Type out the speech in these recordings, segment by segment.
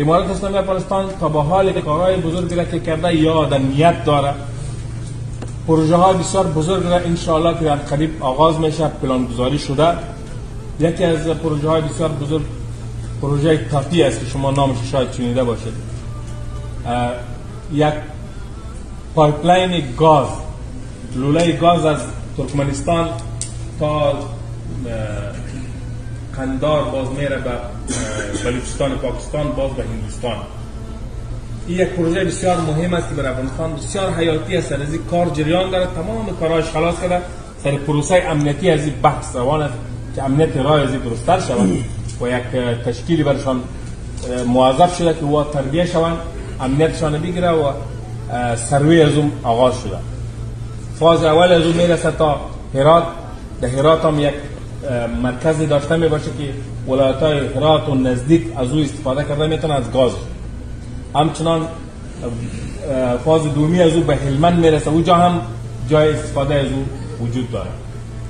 امارات اسلامی افغانستان تا به حال کارهای بزرگی را که کرده یا در نیت داره، پروژه های بسیار بزرگ را ان شاء الله که در قریب آغاز میشه، پلان گذاری شده. یکی از پروژه های بسیار بزرگ پروژه تاپی است که شما نامش شاید شنیده باشید. یک پایپلاین گاز، لوله گاز از ترکمنستان تا قندار باز میره به بلوچستان پاکستان، باز به هندوستان. این یک پروژه بسیار مهم است که برای افغانستان بسیار حیاتی است. از این کار جریان داره، تمام کارهاش خلاص کرده. سر پروسه امنیتی از این بحث روان است که امنیت راه از این درست‌تر شود و یک تشکیلی برشان موظف شده که او تربیه شوند، امنیتشان بگیره و سروی از اون آغاز شده. فاز اول از اون میرسه تا هرات. در هرات هم یک مرکزی داشته میباشه که ولایت‌های هرات و نزدیک از او استفاده کرده میتونن از گاز. همچنان فاز دومی از او به هلمند میرسه، اونجا هم جای استفاده از او وجود داره.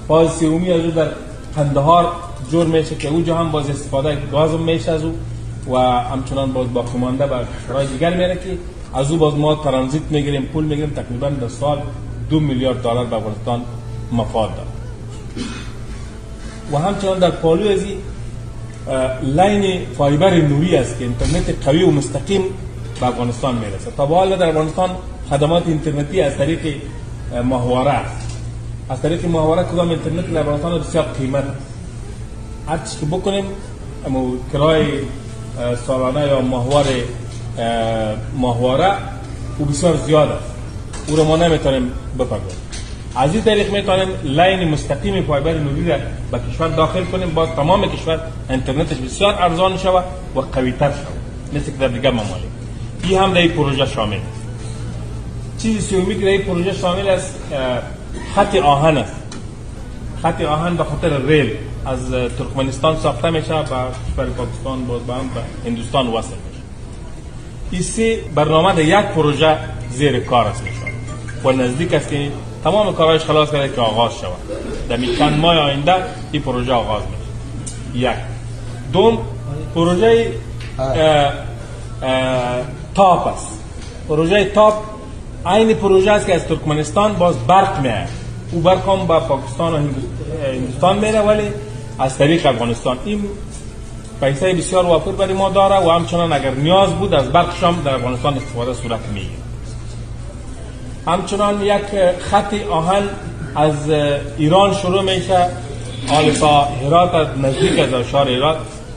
فاز سومی از او در قندهار جور میشه که اونجا هم باز استفاده گاز میشه از او و همچنان باز باقی مانده به کشورهای دیگر میره که از او باز ما ترانزیت میگیریم، پول میگیریم. تقریبا در سال 2 میلیارد دلار به افغانستان مفاد داره. و همچنان در پالو از این لاین فایبر نوری است که اینترنت قوی و مستقیم به افغانستان میرسه. تا به حال در افغانستان خدمات اینترنتی از طریق ماهواره است. از طریق ماهواره کدام اینترنت در افغانستان بسیار قیمت است. هر چی که بکنیم اما کرای سالانه یا ماهواره او بسیار زیاد است، او را ما نمیتونیم بپردازیم. از این طریق میتونیم لاین مستقیم فایبر نوری را به کشور داخل کنیم، باز تمام کشور اینترنتش بسیار ارزان شود و قوی تر شود مثل که در دیگر ممالک. این هم در این پروژه شامل است. چیزی سومی که در این پروژه شامل است خط آهن است. خط آهن به خاطر ریل از ترکمنستان ساخته میشه به کشور پاکستان، باز به هندوستان وصل میشه. این سه برنامه در یک پروژه زیر کار است و نزدیک است که تمام کارهایش خلاص کرده که آغاز شود. در چند ماه آینده این پروژه آغاز میشه. یک. دوم پروژه تاپ است. پروژه تاپ عین پروژه است که از ترکمنستان باز برق میاد. او برق هم به پاکستان و هندوستان میره ولی از طریق افغانستان. این پیسه بسیار وفور برای ما داره و همچنان اگر نیاز بود از برقش هم در افغانستان استفاده صورت میگیره. همچنان یک خط آهن از ایران شروع میشه حال تا هرات، نزدیک از شهر هرات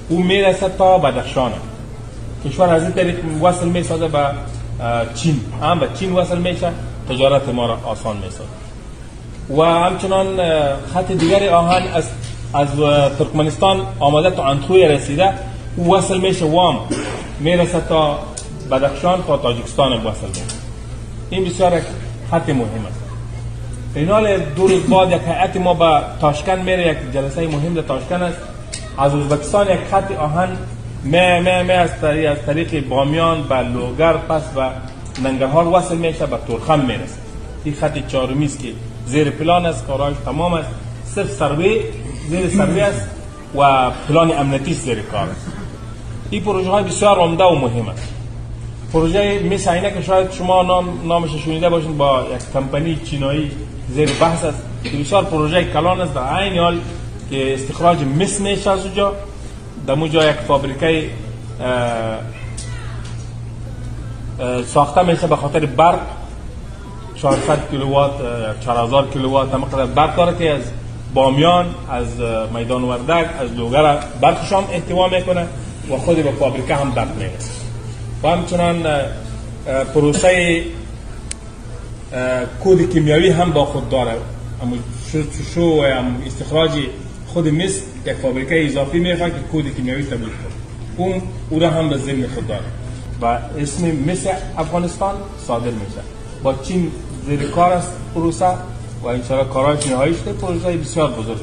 او میرسه تا بدخشان. کشور از این طریق وصل میسازه به چین، هم به چین وصل میشه، تجارت ما را آسان میسازه. و همچنان خط دیگر آهن از ترکمنستان آمده تا اندخوی رسیده، او وصل میشه وام، میرسه تا بدخشان تا تاجیکستان وصل میشه. این بسیار خط مهم است. این حال 2 روز بعد یک هیئت ما به تاشکند میره، یک جلسه مهم در تاشکند است. از ازبکستان یک خط آهن از طریق بامیان به لوگر پس و ننگرهار وصل میشه به تورخم میرسه. این خط چهارمی است که زیر پلان است، کارهاش تمام است، صرف سروی زیر سروی است و پلان امنیتی زیر کار است. این پروژه های بسیار عمده و مهم است. پروژه مثل اینه که شاید شما نامش شنیده باشین، با یک کمپانی چینایی زیر بحث است که بسیار پروژه کلان است. در عین حال که استخراج مس میشه از اونجا، در اونجا یک فابریکه ساخته میشه به خاطر برق. 400 کیلووات 4000 کیلووات مقدار برق داره که از بامیان، از میدان وردک، از لوگر برقش هم احتوا میکنه و خود به فابریکه هم برق میرسه. و همچنان پروسه کود کیمیایی هم با خود داره. اما شو و استخراج خود مس یک فابریکه اضافی میخواد که کود کیمیایی تبدیل کنه. اون را هم به ضمن خود داره و اسم مس افغانستان صادر میشه. با چین زیر کار است پروسه و ان شاء الله کارهای نهایی شده. پروژه بسیار بزرگه.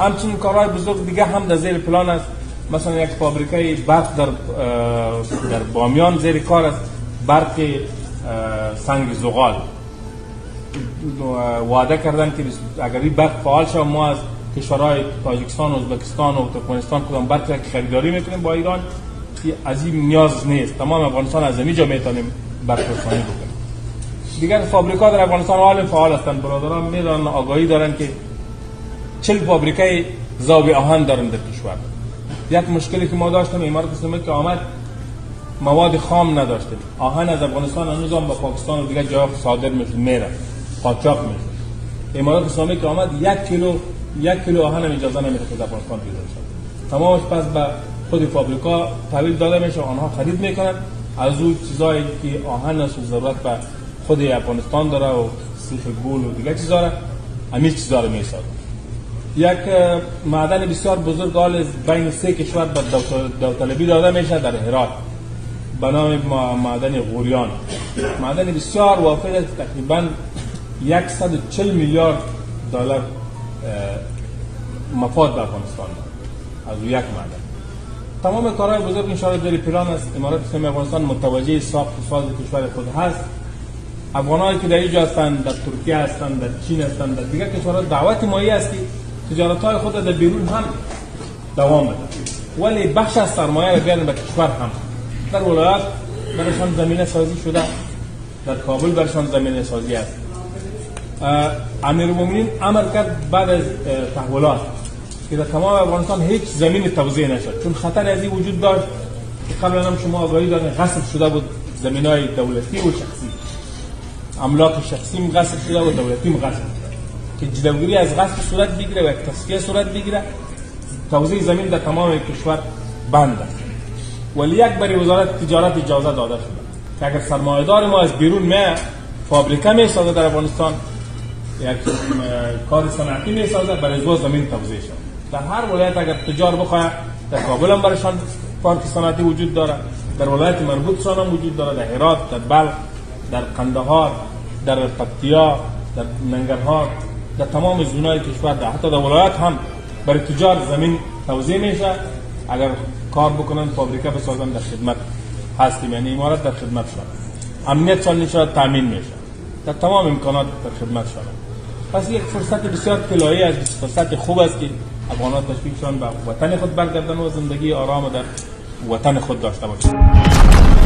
همچنین کارهای بزرگ دیگه هم در زیر پلان است. مثلا یک فابریکه برق در بامیان زیر کار است، برق سنگ زغال. وعده کردن که اگر این برق فعال شود ما از کشورهای تاجیکستان و ازبکستان و ترکمنستان کدام برق را خریداری میکنیم با ایران که از این نیاز نیست. تمام افغانستان از اینجا میتونیم برپرسانی بکنیم. دیگر فابریکا در افغانستان حال فعال هستند. برادران میدونن، آگاهی دارن که 40 فابریکای ذوب آهن دارن در کشور. یک مشکلی که ما داشتیم امارات اسلامی که آمد مواد خام نداشتیم. آهن از افغانستان هنوز هم به پاکستان و دیگر جاها صادر میره، قاچاق میشه. امارات اسلامی که آمد یک کیلو آهن هم اجازه نمیده که در افغانستان پیدا شه. تمامش پس به خود فابریکا تحویل داده میشه، آنها خرید میکنن از اون چیزایی که آهن است و ضرورت به خود افغانستان داره و سیخ گل و دیگر چیزا را همین چیزا رو میسازن. یک معدن بسیار بزرگ حال بین 3 کشور به داوطلبی داده میشه در هرات به نام معدن غوریان. معدن بسیار وافر است، تقریبا 140 میلیارد دلار مفاد به افغانستان از یک معدن. تمام کارهای بزرگ ان شاء الله در پیران است. امارات اسلامی افغانستان متوجه ساخت و ساز کشور خود هست. افغانایی که در اینجا هستند، در ترکیه هستند، در چین هستند، در دیگر کشورها دعوت مایی است که تجارت‌های خود در بیرون هم دوام بده، ولی بخش از سرمایه را بیارن به کشور هم. در ولایات برشان زمینه سازی شده، در کابل برشان زمینه سازی است. امیرالمومنین امر کرد بعد از تحولات که در تمام افغانستان هیچ زمین توزیع نشد، چون خطر از این وجود داشت که قبلا هم شما آگاهی دارید غصب شده بود زمینای دولتی و شخصی، املاک شخصی غصب شده و دولتی غصب شده که جلوگیری از غصب صورت بگیره و تصفیه صورت بگیره. توزیع زمین در تمام کشور بند است، ولی یک بری وزارت تجارت اجازه داده شده که اگر سرمایه‌دار ما از بیرون فابریکه میسازه در افغانستان، یک کار صنعتی میسازه، برای زو زمین توزیع شد. در هر ولایت اگر تجار بخواه، در کابل هم برایشان پارک صنعتی وجود داره، در ولایت مربوطشان هم وجود داره، در هرات، در بلخ، در قندهار، در پکتیا، در ننگرهار، در تمام زونای کشور، در حتی در ولایت هم برای تجار زمین توزیع میشه. اگر کار بکنن فابریکه بسازن در خدمت هستیم، یعنی امارات در خدمت شد، امنیت شان نشد تامین میشه، در تمام امکانات در خدمت شد. پس یک فرصت بسیار طلایی است، فرصت خوب است که افغانات تشویقشان به وطن خود برگردن و زندگی آرام در وطن خود داشته باشند.